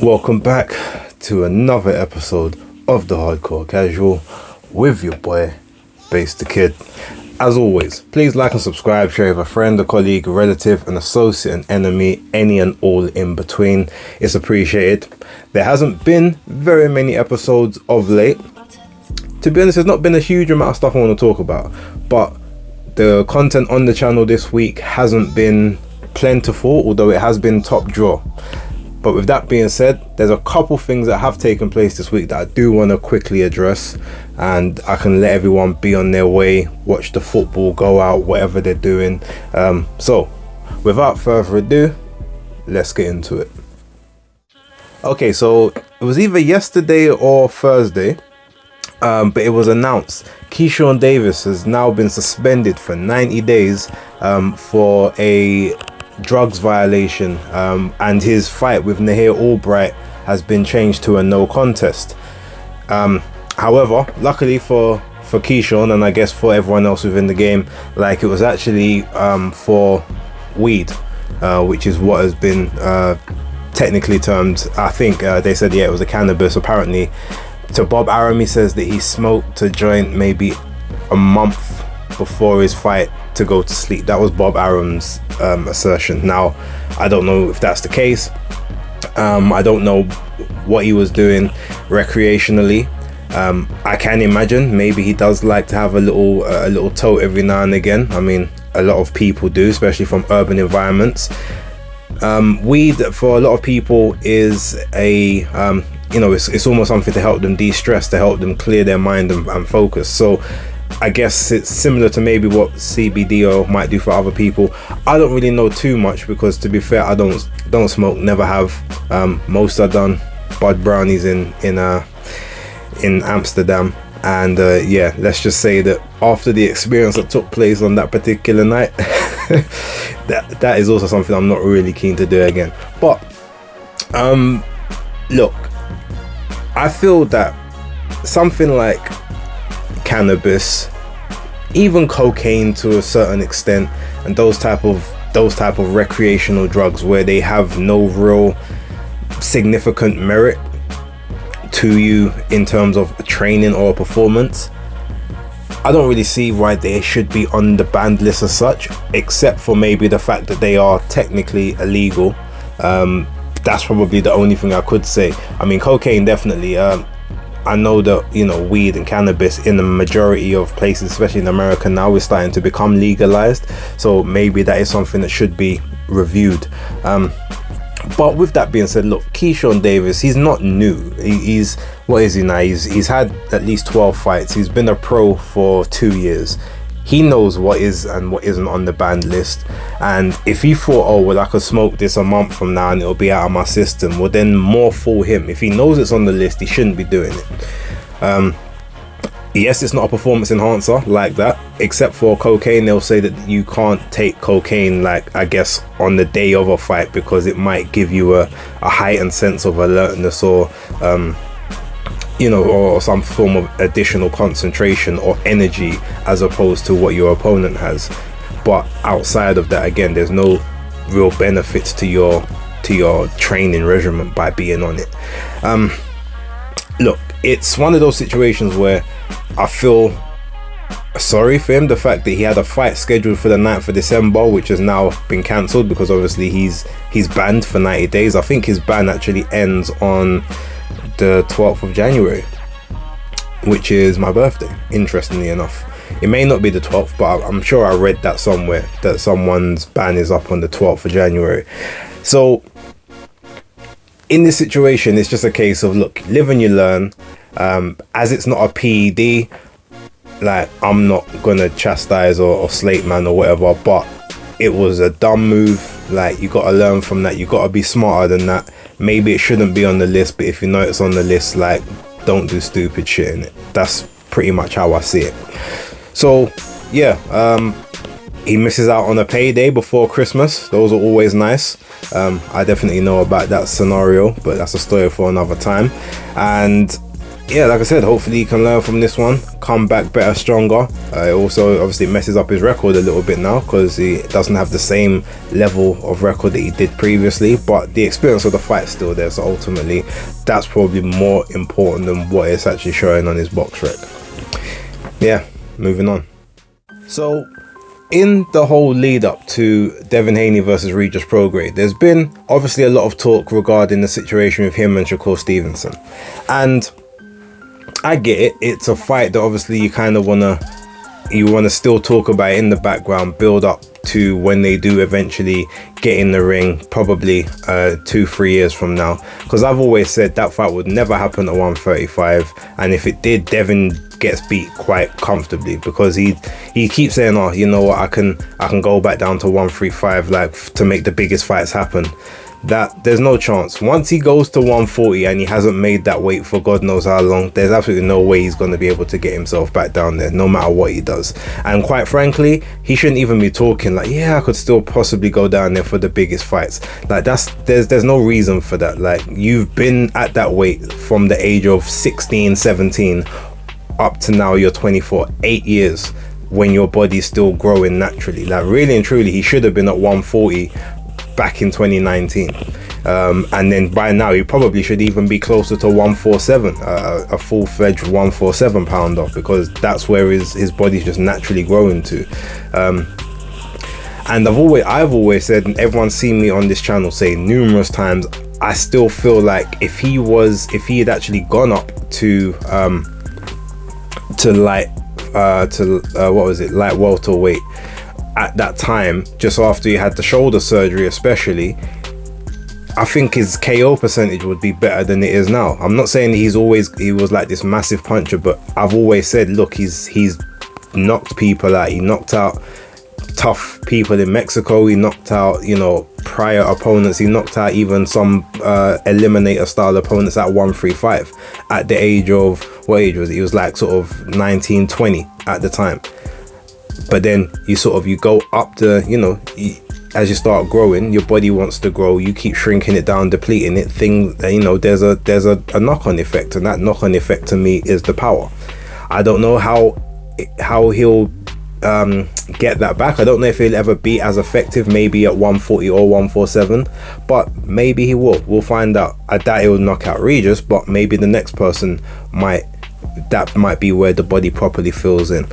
Welcome back to another episode of the Hardcore Casual with your boy, Base the Kid. As always, please like and subscribe, share with a friend, a colleague, a relative, an associate, an enemy, any and all in between. It's appreciated. There hasn't been very many episodes of late. To be honest, there's not been a huge amount of stuff I want to talk about, but the content on the channel this week hasn't been plentiful, although it has been top draw. But with that being said, there's a couple things that have taken place this week that I do want to quickly address, and I can let everyone be on their way, watch the football, go out, whatever they're doing. So without further ado, let's get into it. Okay, so it was either yesterday or Thursday, but it was announced Keyshawn Davis has now been suspended for 90 days for a drugs violation, and his fight with Nahir Albright has been changed to a no contest. However, luckily for Keyshawn, and I guess for everyone else within the game, like, it was actually for weed, which is what has been technically termed, I think they said, yeah, it was a cannabis. Apparently to Bob Arum, he says that he smoked a joint maybe a month before his fight to go to sleep. That was Bob Arum's assertion. Now, I don't know if that's the case. I don't know what he was doing recreationally. I can imagine maybe he does like to have a little tote every now and again. I mean, a lot of people do, especially from urban environments. Weed for a lot of people is a it's almost something to help them de-stress, to help them clear their mind and focus. So I guess it's similar to maybe what CBD oil might do for other people. I don't really know too much because, to be fair, I don't smoke, never have. Most are done bud brownies in Amsterdam, and yeah, let's just say that after the experience that took place on that particular night, that is also something I'm not really keen to do again. But look, I feel that something like cannabis, even cocaine to a certain extent, and those type of recreational drugs where they have no real significant merit to you in terms of training or performance, I don't really see why they should be on the banned list as such, except for maybe the fact that they are technically illegal. That's probably the only thing I could say. I mean, cocaine definitely. I know that, weed and cannabis in the majority of places, especially in America now, is starting to become legalized. So maybe that is something that should be reviewed. But with that being said, look, Keyshawn Davis, he's not new. He's what is he now? He's had at least 12 fights. He's been a pro for 2 years. He knows what is and what isn't on the banned list. And if he thought, oh, well, I could smoke this a month from now and it'll be out of my system, well, then more fool him. If he knows it's on the list, he shouldn't be doing it. Yes, it's not a performance enhancer like that, except for cocaine. They'll say that you can't take cocaine, like, I guess, on the day of a fight, because it might give you a heightened sense of alertness or or some form of additional concentration or energy as opposed to what your opponent has. But outside of that, again, there's no real benefits to your training regimen by being on it. Look, it's one of those situations where I feel sorry for him. The fact that he had a fight scheduled for the 9th of December, which has now been cancelled because obviously he's banned for 90 days. I think his ban actually ends on the 12th of January, which is my birthday, interestingly enough. It may not be the 12th, but I'm sure I read that somewhere, that someone's ban is up on the 12th of January. So in this situation, it's just a case of, look, live and you learn. As it's not a PED, like, I'm not gonna chastise or slate man or whatever, but it was a dumb move. Like, you gotta learn from that. You gotta be smarter than that. Maybe it shouldn't be on the list, but if you know it's on the list, like, don't do stupid shit in it. That's pretty much how I see it. So yeah, he misses out on a payday before Christmas. Those are always nice. I definitely know about that scenario, but that's a story for another time. And yeah, like I said, hopefully he can learn from this one, come back better, stronger. It also obviously messes up his record a little bit now because he doesn't have the same level of record that he did previously, but the experience of the fight's still there, so ultimately that's probably more important than what it's actually showing on his box rec. Yeah, moving on. So in the whole lead up to Devin Haney versus Regis Prograis, there's been obviously a lot of talk regarding the situation with him and Shakur Stevenson, and I get it. It's a fight that obviously you kind of wanna still talk about it in the background, build up to when they do eventually get in the ring, probably 2-3 years from now, because I've always said that fight would never happen at 135, and if it did, Devin gets beat quite comfortably, because he keeps saying, oh, you know what, I can go back down to 135 like to make the biggest fights happen. That there's no chance. Once he goes to 140 and he hasn't made that weight for God knows how long, there's absolutely no way he's going to be able to get himself back down there, no matter what he does. And quite frankly, he shouldn't even be talking like, yeah, I could still possibly go down there for the biggest fights. Like there's no reason for that. Like, you've been at that weight from the age of 16, 17 up to now you're 24, 8 years, when your body's still growing naturally. Like, really and truly, he should have been at 140 back in 2019, and then by now he probably should even be closer to 147, a full-fledged 147 pounder, because that's where his body's just naturally growing to. And I've always said, and everyone's seen me on this channel say numerous times, I still feel like if he had actually gone up to light welterweight at that time, just after he had the shoulder surgery especially, I think his KO percentage would be better than it is now. I'm not saying he was like this massive puncher, but I've always said, look, he's knocked people out. He knocked out tough people in Mexico. He knocked out, prior opponents. He knocked out even some eliminator style opponents at 135 at the age of, what age was it? He was like sort of 19, 20 at the time. But then you go up to, as you start growing, your body wants to grow, you keep shrinking it down, depleting it, there's a knock-on effect, and that knock-on effect to me is the power. I don't know how he'll get that back. I don't know if he'll ever be as effective, maybe at 140 or 147, but maybe he will. We'll find out. I doubt he'll knock out Regis, but maybe the next person might be where the body properly fills in.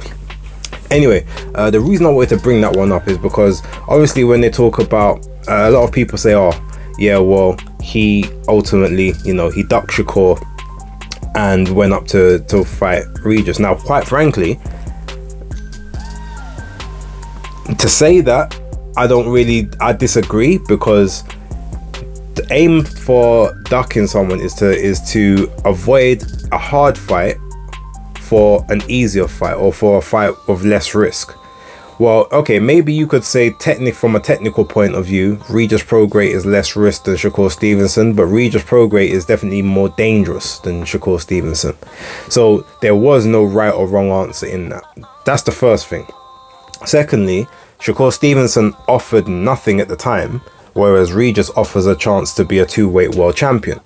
Anyway, the reason I wanted to bring that one up is because obviously when they talk about, a lot of people say, oh yeah, well, he ultimately, he ducked Shakur and went up to fight Regis. Now, quite frankly, to say that, I disagree, because the aim for ducking someone is to avoid a hard fight for an easier fight, or for a fight of less risk. Well, okay, maybe you could say from a technical point of view, Regis Prograis is less risk than Shakur Stevenson, but Regis Prograis is definitely more dangerous than Shakur Stevenson. So there was no right or wrong answer in that. That's the first thing. Secondly, Shakur Stevenson offered nothing at the time, whereas Regis offers a chance to be a two-weight world champion.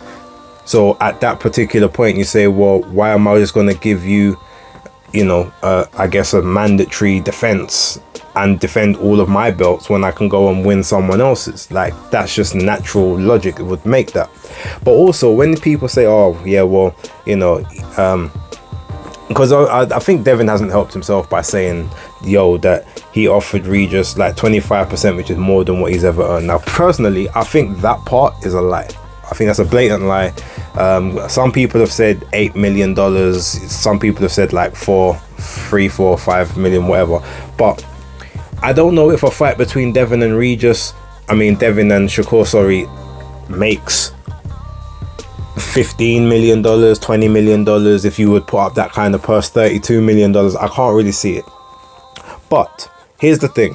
So at that particular point, you say, well, why am I just going to give you, I guess a mandatory defense and defend all of my belts when I can go and win someone else's? Like, that's just natural logic. It would make that. But also, when people say, oh, yeah, well, because I think Devin hasn't helped himself by saying, that he offered Regis like 25%, which is more than what he's ever earned. Now, personally, I think that part is a lie. I think that's a blatant lie. Some people have said $8 million. Some people have said like 3, 4, 5 million, whatever. But I don't know if a fight between Devin and Shakur, makes $15 million, $20 million. If you would put up that kind of purse, $32 million, I can't really see it. But here's the thing.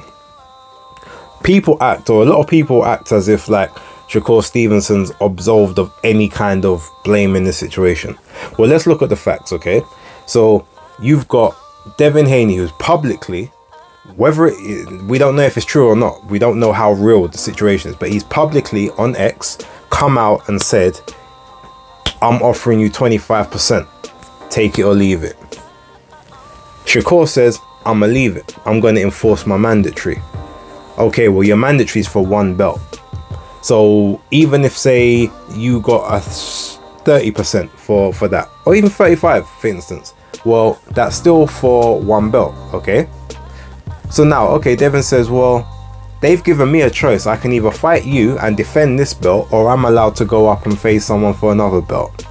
A lot of people act as if like Shakur Stevenson's absolved of any kind of blame in this situation. Well, let's look at the facts, okay? So you've got Devin Haney, who's publicly, we don't know if it's true or not, we don't know how real the situation is, but he's publicly on X come out and said, I'm offering you 25%. take it or leave it. Shakur says, I'ma leave it. I'm going to enforce my mandatory. Okay, well, your mandatory is for one belt. So even if, say, you got a 30% for that, or even 35, for instance, well, that's still for one belt, okay? So now, okay, Devin says, well, they've given me a choice. I can either fight you and defend this belt, or I'm allowed to go up and face someone for another belt.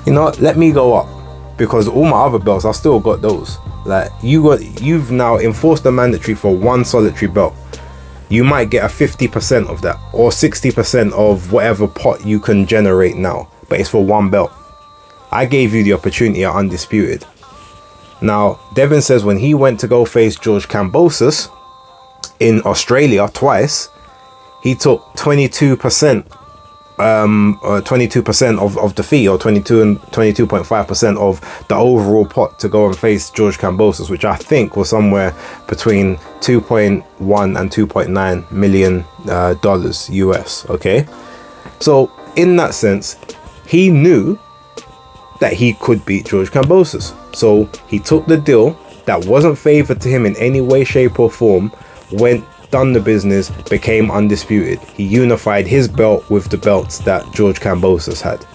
You know what? Let me go up, because all my other belts, I still got those. Like, you've now enforced the mandatory for one solitary belt. You might get a 50% of that, or 60% of whatever pot you can generate now, but it's for one belt. I gave you the opportunity at undisputed. Now, Devin says when he went to go face George Kambosos in Australia twice, he took 22%, 22% of the fee, or 22 and 22.5% of the overall pot to go and face George Kambosos, which I think was somewhere between 2.1 and 2.9 million dollars US. Okay, so in that sense, he knew that he could beat George Kambosos, so he took the deal that wasn't favored to him in any way, shape or form, went, done the business, became undisputed. He unified his belt with the belts that George Kambosos had.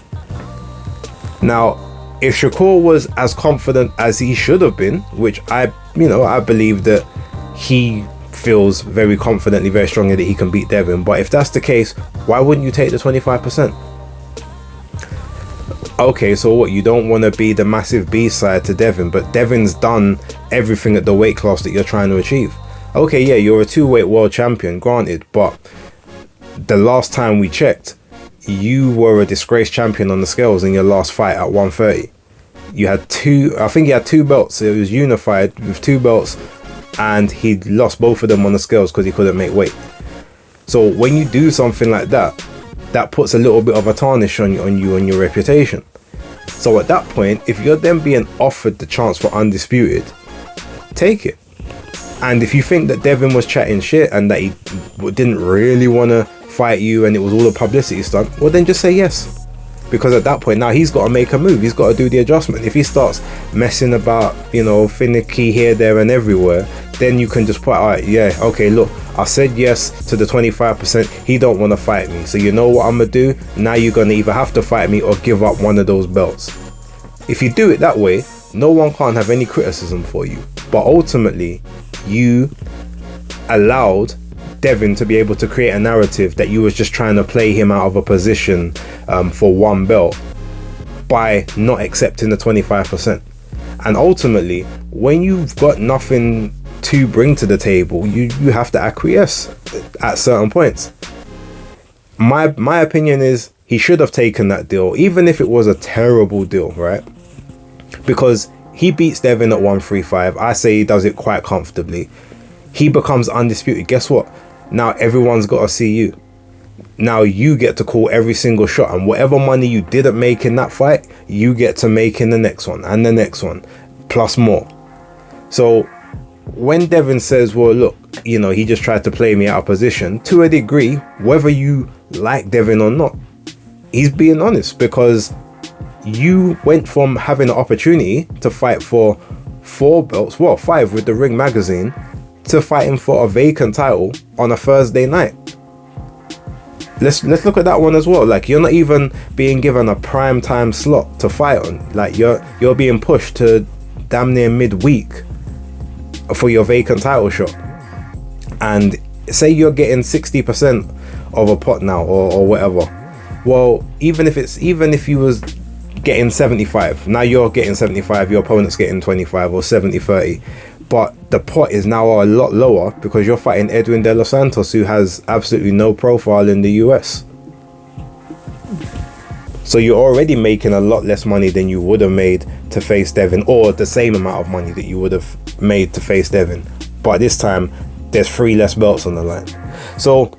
Now, if Shakur was as confident as he should have been, which I believe that he feels very confidently, very strongly that he can beat Devin, but if that's the case, why wouldn't you take the 25%? Okay, so what, you don't want to be the massive B-side to Devin, but Devin's done everything at the weight class that you're trying to achieve. Okay, yeah, you're a two-weight world champion, granted, but the last time we checked, you were a disgraced champion on the scales in your last fight at 130. You had two belts. It was unified with two belts, and he lost both of them on the scales because he couldn't make weight. So when you do something like that, that puts a little bit of a tarnish on you and your reputation. So at that point, if you're then being offered the chance for undisputed, take it. And if you think that Devin was chatting shit and that he didn't really want to fight you and it was all a publicity stunt, well, then just say yes. Because at that point, now he's got to make a move. He's got to do the adjustment. If he starts messing about, finicky here, there and everywhere, then you can just put, all right, yeah, okay, look, I said yes to the 25%. He don't want to fight me. So you know what I'm going to do? Now you're going to either have to fight me or give up one of those belts. If you do it that way, no one can't have any criticism for you. But ultimately, you allowed Devin to be able to create a narrative that you was just trying to play him out of a position for one belt by not accepting the 25%. And ultimately, when you've got nothing to bring to the table, you have to acquiesce at certain points. My opinion is he should have taken that deal, even if it was a terrible deal, right? Because he beats Devin at 135. I say he does it quite comfortably. He becomes undisputed. Guess what? Now everyone's got to see you. Now you get to call every single shot, and whatever money you didn't make in that fight, you get to make in the next one and the next one, plus more. So when Devin says, well, look, he just tried to play me out of position, to a degree, whether you like Devin or not, he's being honest, because you went from having an opportunity to fight for 4 belts, 5 with the Ring magazine, to fighting for a vacant title on a Thursday night. Let's look at that one as well. Like, you're not even being given a prime time slot to fight on. Like, you're being pushed to damn near midweek for your vacant title shot. And say you're getting 60% of a pot now, or whatever. Well, even if you was getting 75, now you're getting 75, your opponent's getting 25, or 70-30. But the pot is now a lot lower because you're fighting Edwin De Los Santos, who has absolutely no profile in the US. So you're already making a lot less money than you would have made to face Devin, or the same amount of money that you would have made to face Devin. But this time, there's 3 less belts on the line. So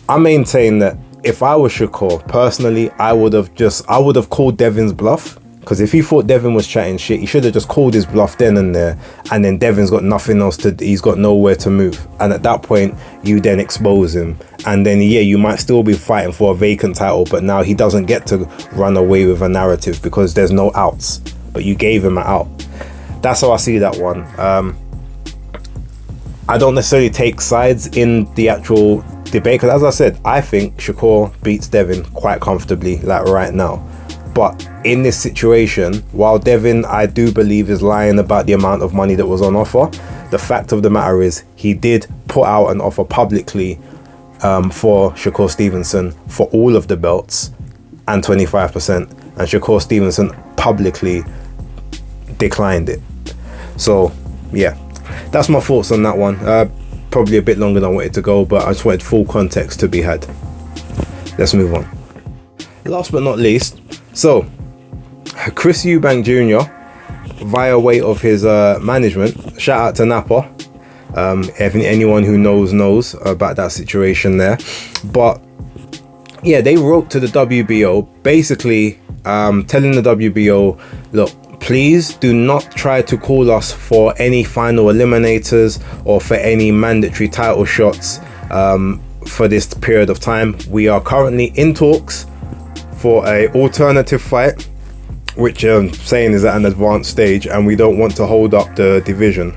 I maintain that if I was Shakur, personally, I would have called Devin's bluff Because if he thought Devin was chatting shit, he should have just called his bluff then and there, and then Devin's got nothing else to, he's got nowhere to move, and at that point you then expose him, and then yeah, you might still be fighting for a vacant title, but now he doesn't get to run away with a narrative because there's no outs, but you gave him an out. That's how I see that one. I don't necessarily take sides in the actual debate, because as I said, I think Shakur beats Devin quite comfortably, like right now. But in this situation, while Devin, I do believe, is lying about the amount of money that was on offer, the fact of the matter is he did put out an offer publicly for Shakur Stevenson for all of the belts and 25%, and Shakur Stevenson publicly declined it. So yeah, that's my thoughts on that one. Probably a bit longer than I wanted to go, but I just wanted full context to be had. Let's move on. Last but not least, so Chris Eubank Jr., via way of his management, shout out to Napa. Anyone who knows about that situation there. But yeah, they wrote to the WBO basically telling the WBO, look, please do not try to call us for any final eliminators or for any mandatory title shots for this period of time. We are currently in talks for a alternative fight, which I'm saying is at an advanced stage, and we don't want to hold up the division.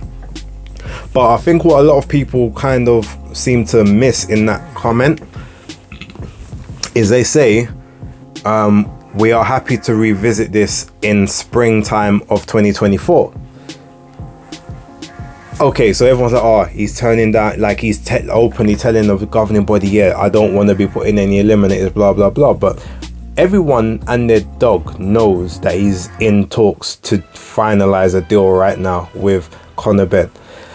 But I think what a lot of people kind of seem to miss in that comment is they say we are happy to revisit this in springtime of 2024. Okay, so everyone's like, oh, he's turning down, like he's openly telling the governing body, yeah, I don't want to be putting any eliminators, blah blah blah. But everyone and their dog knows that he's in talks to finalize a deal right now with Conor Benn.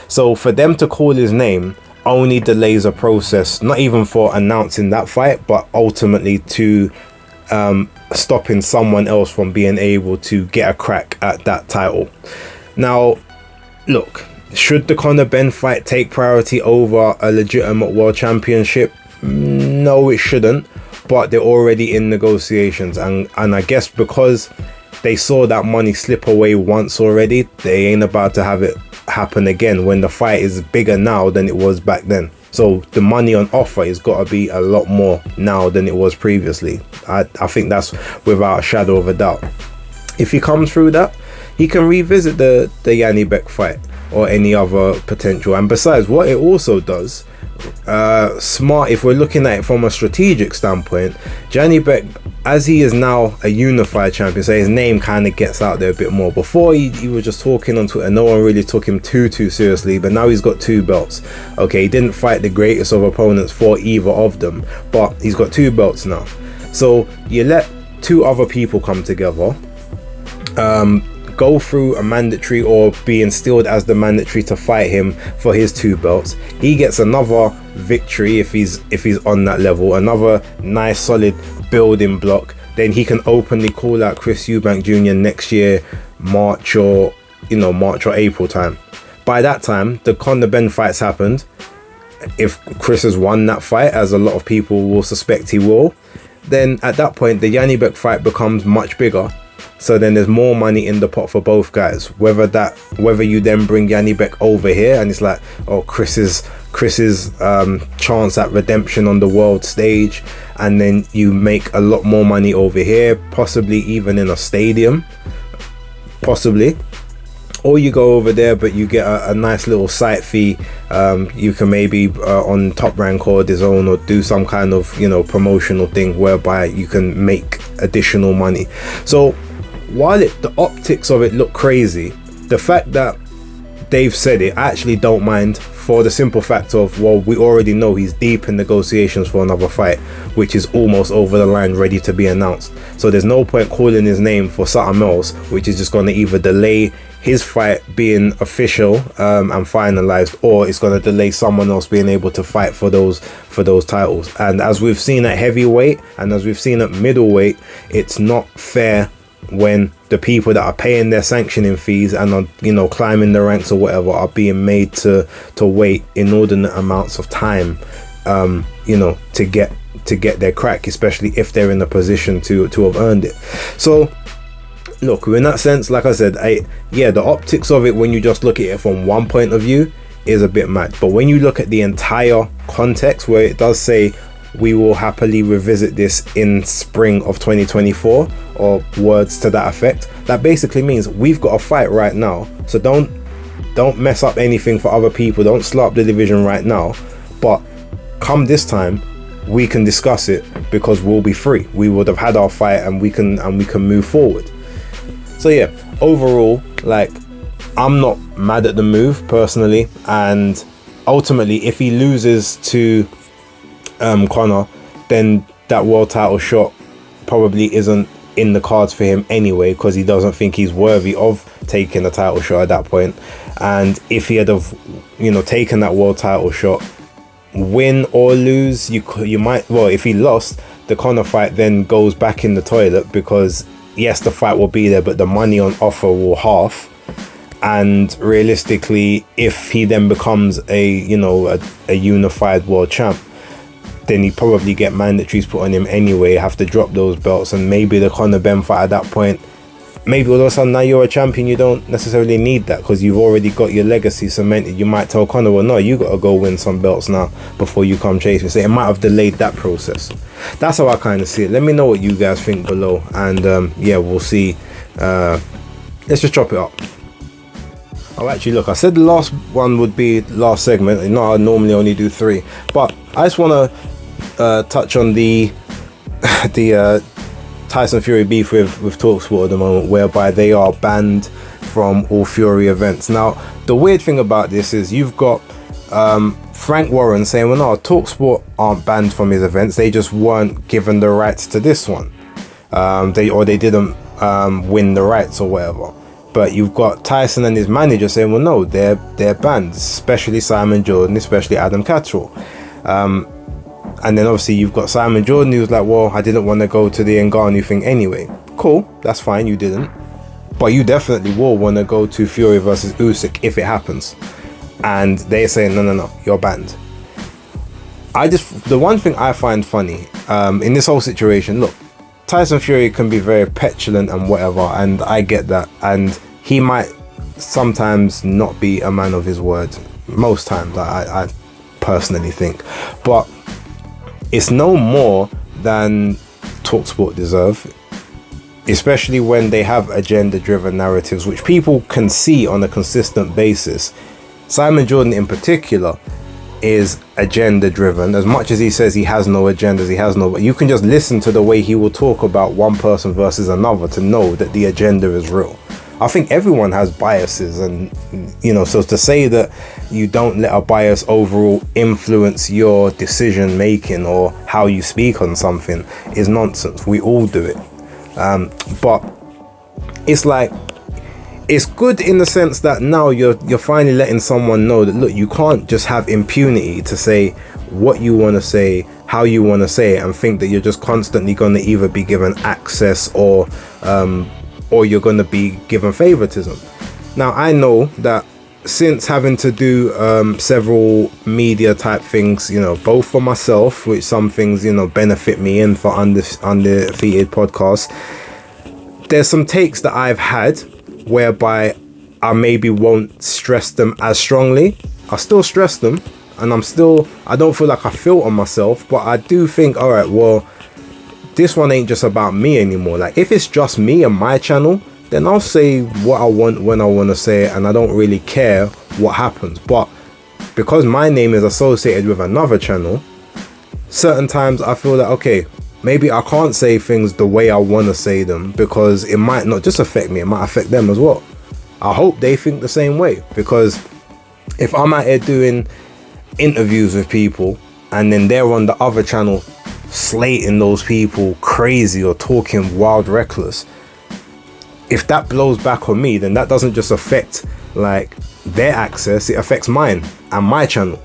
So for them to call his name only delays a process, not even for announcing that fight, but ultimately to stopping someone else from being able to get a crack at that title. Now, look, should the Conor Benn fight take priority over a legitimate world championship? No, it shouldn't. But they're already in negotiations, and I guess because they saw that money slip away once already, they ain't about to have it happen again when the fight is bigger now than it was back then. So the money on offer has got to be a lot more now than it was previously. I think that's without a shadow of a doubt. If he comes through that, he can revisit the Yanni Beck fight or any other potential. And besides, what it also does, smart, if we're looking at it from a strategic standpoint, Yanni Beck, as he is now a unified champion, so his name kind of gets out there a bit more. Before he was just talking on Twitter, no one really took him too seriously, but now he's got 2 belts. Okay, he didn't fight the greatest of opponents for either of them, but he's got 2 belts now. So you let 2 other people come together, go through a mandatory or be instilled as the mandatory to fight him for his 2 belts. He gets another victory if he's on that level, another nice solid building block. Then he can openly call out Chris Eubank Jr. next year, March or April time. By that time, the Conor Benn fights happened. If Chris has won that fight, as a lot of people will suspect he will, then at that point the Yanni Beck fight becomes much bigger. So then there's more money in the pot for both guys. Whether you then bring Yanni Beck over here and it's like, oh, Chris's chance at redemption on the world stage, and then you make a lot more money over here, possibly even in a stadium, possibly. Or you go over there but you get a nice little site fee. You can maybe on Top Rank or DAZN or do some kind of promotional thing whereby you can make additional money. So while the optics of it look crazy, the fact that they've said it, I actually don't mind, for the simple fact of, well, we already know he's deep in negotiations for another fight, which is almost over the line, ready to be announced. So there's no point calling his name for something else, which is just going to either delay his fight being official and finalized, or it's going to delay someone else being able to fight for those titles. And as we've seen at heavyweight and as we've seen at middleweight, it's not fair when the people that are paying their sanctioning fees and are climbing the ranks or whatever are being made to wait inordinate amounts of time to get their crack, especially if they're in a position to have earned it. So look, in that sense, like I said, the optics of it, when you just look at it from one point of view, is a bit mad. But when you look at the entire context, where it does say we will happily revisit this in spring of 2024, or words to that effect, that basically means we've got a fight right now. So don't mess up anything for other people. Don't slap the division right now. But come this time, we can discuss it, because we'll be free. We would have had our fight, and we can move forward. So yeah, overall, like, I'm not mad at the move personally, and ultimately, if he loses to Conor, then that world title shot probably isn't in the cards for him anyway, because he doesn't think he's worthy of taking a title shot at that point. And if he had taken that world title shot, win or lose, you might, well, if he lost, the Conor fight then goes back in the toilet, because yes, the fight will be there, but the money on offer will half. And realistically, if he then becomes a unified world champ, then he'd probably get mandatories put on him anyway, have to drop those belts, and maybe the Conor Ben fight at that point, maybe all of a sudden now you're a champion, you don't necessarily need that, because you've already got your legacy cemented. You might tell Conor, well, no, you got to go win some belts now before you come chase me. So it might have delayed that process. That's how I kind of see it. Let me know what you guys think below, and we'll see. Let's just chop it up. Oh, actually, look, I said the last one would be last segment. I normally only do 3, but I just want to touch on the Tyson Fury beef with TalkSport at the moment, whereby they are banned from all Fury events. Now, the weird thing about this is you've got Frank Warren saying, well, no, TalkSport aren't banned from his events, they just weren't given the rights to this one. They didn't win the rights or whatever. But you've got Tyson and his manager saying, well, no, they're banned, especially Simon Jordan, especially Adam Catterall. And then obviously you've got Simon Jordan, who's like, well, I didn't want to go to the Ngannou thing anyway. Cool, that's fine, you didn't. But you definitely will want to go to Fury versus Usyk if it happens. And they're saying, no, you're banned. The one thing I find funny in this whole situation, look, Tyson Fury can be very petulant and whatever, and I get that. And he might sometimes not be a man of his word. Most times, I personally think. But it's no more than TalkSport deserve, especially when they have agenda-driven narratives, which people can see on a consistent basis. Simon Jordan in particular is agenda-driven. As much as he says he has no agendas, but you can just listen to the way he will talk about one person versus another to know that the agenda is real. I think everyone has biases, and so to say that you don't let a bias overall influence your decision making or how you speak on something is nonsense. We all do it. But it's like, it's good in the sense that now you're finally letting someone know that, look, you can't just have impunity to say what you want to say, how you want to say it, and think that you're just constantly going to either be given access or you're going to be given favoritism. Now, I know that since having to do several media type things, both for myself, which some things, benefit me in for Undefeated podcast, there's some takes that I've had whereby I maybe won't stress them as strongly. I still stress them, and I don't feel like I filter myself, but I do think, all right, well, this one ain't just about me anymore. Like, if it's just me and my channel, then I'll say what I want when I want to say it, and I don't really care what happens. But because my name is associated with another channel, certain times I feel that, okay, maybe I can't say things the way I want to say them, because it might not just affect me, it might affect them as well. I hope they think the same way, because if I'm out here doing interviews with people and then they're on the other channel slating those people crazy or talking wild reckless, if that blows back on me, then that doesn't just affect like their access, it affects mine and my channel.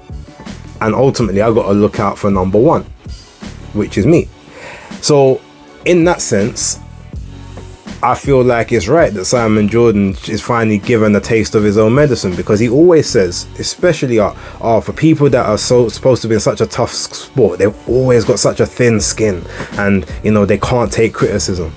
And ultimately I got to look out for number one, which is me. So in that sense, I feel like it's right that Simon Jordan is finally given a taste of his own medicine, because he always says, especially for people that are supposed to be in such a tough sport, they've always got such a thin skin, and they can't take criticism.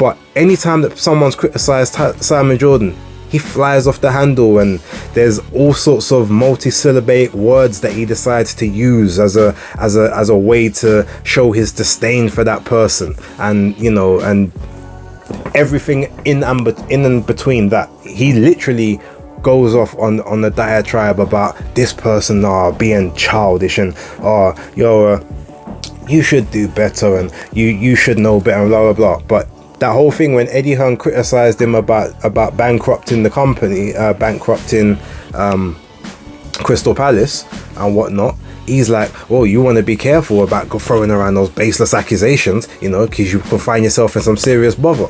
But anytime that someone's criticized Simon Jordan, he flies off the handle, and there's all sorts of multi-syllabic words that he decides to use as a way to show his disdain for that person, and and everything in and between that. He literally goes off on a diatribe about this person being childish, and you should do better, and you should know better, and blah blah blah. But that whole thing when Eddie Hearn criticized him about bankrupting the company, bankrupting Crystal Palace and whatnot, he's like, well, you want to be careful about throwing around those baseless accusations, because you can find yourself in some serious bother.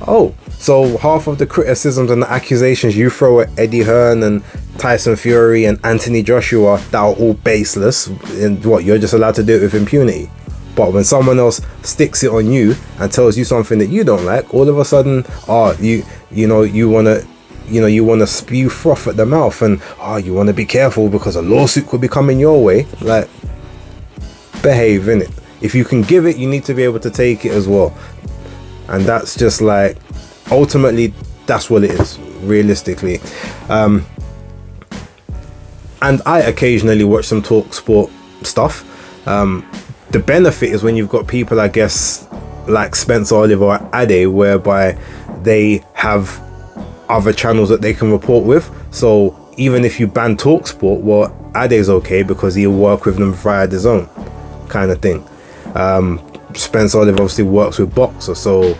Oh, so half of the criticisms and the accusations you throw at Eddie Hearn and Tyson Fury and Anthony Joshua, that are all baseless, and what, you're just allowed to do it with impunity? But when someone else sticks it on you and tells you something that you don't like, all of a sudden, you want to spew froth at the mouth, and you want to be careful because a lawsuit could be coming your way. Like, behave, innit? If you can give it, you need to be able to take it as well. And that's just like, ultimately, that's what it is, realistically. And I occasionally watch some TalkSport stuff. The benefit is when you've got people, I guess, like Spencer Oliver or Ade, whereby they have other channels that they can report with. So even if you ban TalkSport, well, Ade's okay because he'll work with them via the zone, kind of thing. Spencer Oliver obviously works with Boxer, so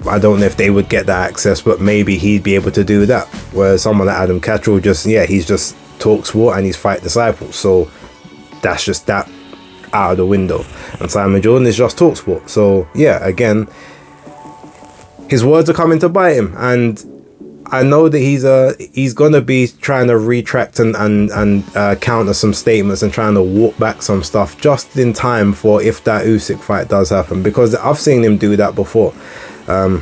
I don't know if they would get that access, but maybe he'd be able to do that. Whereas someone like Adam Cattrall, he's just TalkSport and he's Fight Disciples, so that's just that out of the window. And Simon Jordan is just TalkSport, so yeah, again, his words are coming to bite him, and I know that he's gonna be trying to retract and counter some statements and trying to walk back some stuff just in time for if that Usyk fight does happen, because I've seen him do that before. I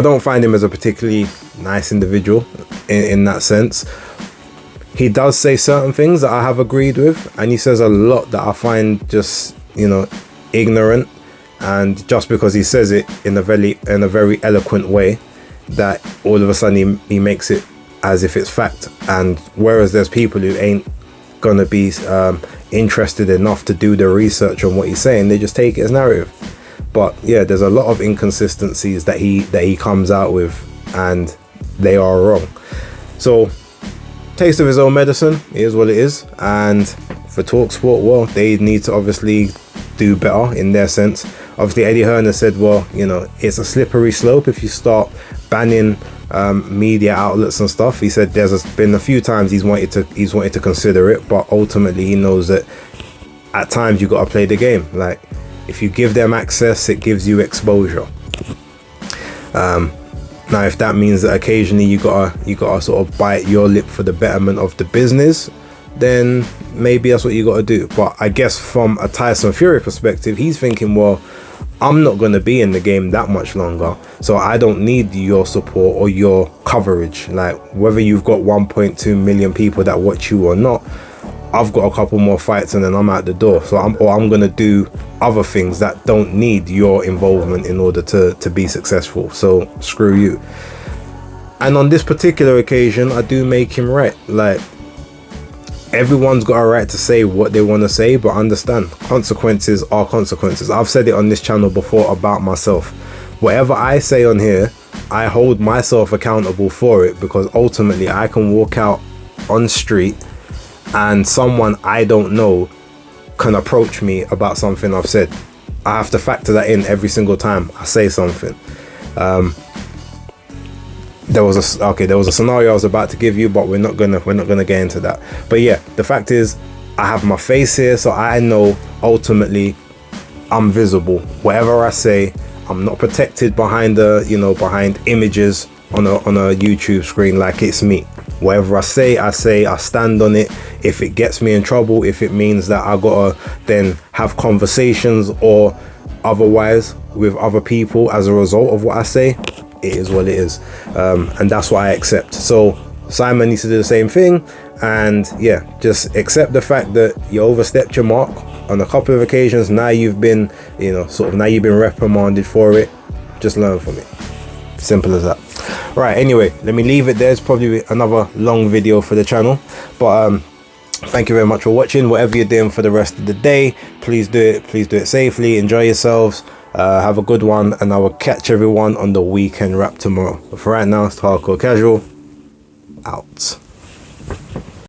don't find him as a particularly nice individual in that sense. He does say certain things that I have agreed with, and he says a lot that I find just ignorant, and just because he says it in a very eloquent way, that all of a sudden he makes it as if it's fact. And whereas there's people who ain't gonna be interested enough to do the research on what he's saying, they just take it as narrative. But yeah, there's a lot of inconsistencies that he comes out with, and they are wrong. So taste of his own medicine, it is what it is. And for TalkSport, well, they need to obviously do better in their sense. Obviously Eddie Hearn has said, well, it's a slippery slope if you start banning media outlets and stuff. He said there's been a few times he's wanted to consider it, but ultimately he knows that at times you got to play the game. Like, if you give them access, it gives you exposure. Now, if that means that occasionally you gotta sort of bite your lip for the betterment of the business, then maybe that's what you gotta do. But I guess from a Tyson Fury perspective, he's thinking, well, I'm not going to be in the game that much longer, so I don't need your support or your coverage. Like, whether you've got 1.2 million people that watch you or not, I've got a couple more fights and then I'm out the door. So I'm going to do other things that don't need your involvement in order to be successful. So screw you. And on this particular occasion, I do make him right. Like, everyone's got a right to say what they want to say, but understand, consequences are consequences. I've said it on this channel before about myself. Whatever I say on here, I hold myself accountable for it, because ultimately I can walk out on street and someone I don't know can approach me about something I've said. I have to factor that in every single time I say something. There was a scenario I was about to give you, but we're not gonna get into that. But yeah, the fact is, I have my face here, so I know ultimately I'm visible. Whatever I say, I'm not protected behind behind images on a YouTube screen like it's me. Whatever I say, I stand on it. If it gets me in trouble, if it means that I gotta then have conversations or otherwise with other people as a result of what I say, it is what it is. And that's what I accept. So Simon needs to do the same thing, and yeah, just accept the fact that you overstepped your mark on a couple of occasions. Now you've been reprimanded for it. Just learn from it. Simple as that. Right, anyway, let me leave it there. It's probably another long video for the channel, but thank you very much for watching. Whatever you're doing for the rest of the day, please do it safely. Enjoy yourselves. Have a good one, and I will catch everyone on the weekend wrap tomorrow. But for right now, it's Hardcore Casual out.